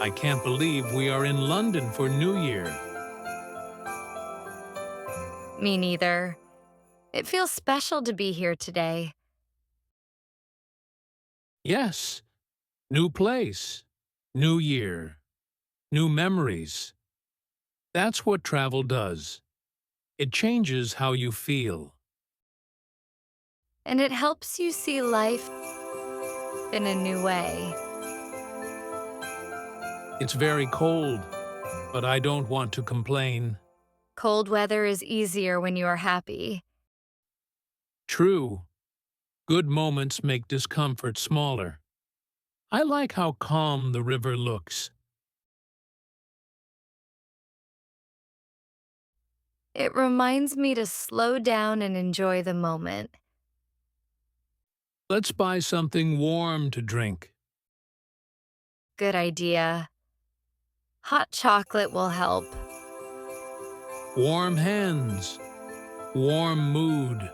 I can't believe we are in London for New Year. Me neither. It feels special to be here today. Yes, new place, new year, new memories. That's what travel does. It changes how you feel. And it helps you see life in a new way. It's very cold, but I don't want to complain. Cold weather is easier when you are happy. True, good moments make discomfort smaller. I like how calm the river looks. It reminds me to slow down and enjoy the moment. Let's buy something warm to drink. Good idea. Hot chocolate will help. Warm hands, warm mood.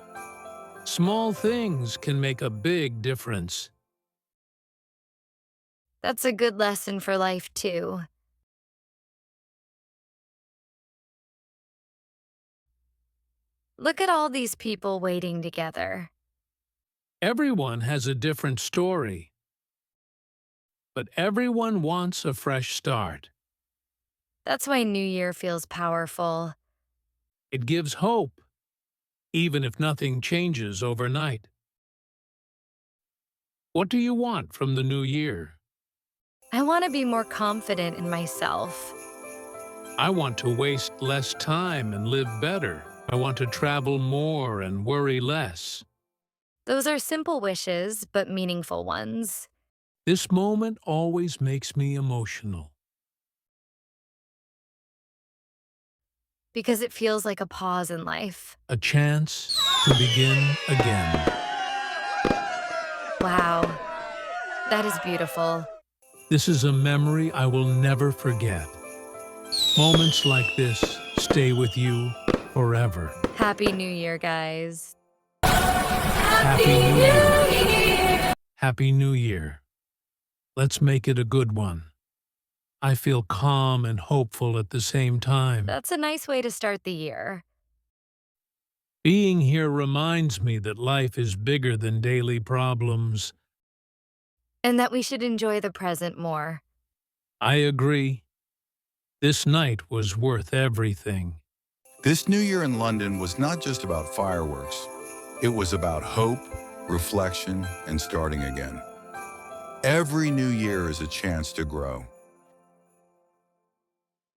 Small things can make a big difference. That's a good lesson for life, too. Look at all these people waiting together. Everyone has a different story, but everyone wants a fresh start. That's why New Year feels powerful. It gives hope, even if nothing changes overnight. What do you want from the new year? I want to be more confident in myself. I want to waste less time and live better. I want to travel more and worry less. Those are simple wishes, but meaningful ones. This moment always makes me emotional. Because it feels like a pause in life. A chance to begin again. Wow, that is beautiful. This is a memory I will never forget. Moments like this stay with you forever. Happy New Year, guys. Happy New Year. Happy New Year. Let's make it a good one. I feel calm and hopeful at the same time. That's a nice way to start the year. Being here reminds me that life is bigger than daily problems. And that we should enjoy the present more. I agree. This night was worth everything. This New Year in London was not just about fireworks. It was about hope, reflection, and starting again. Every new year is a chance to grow.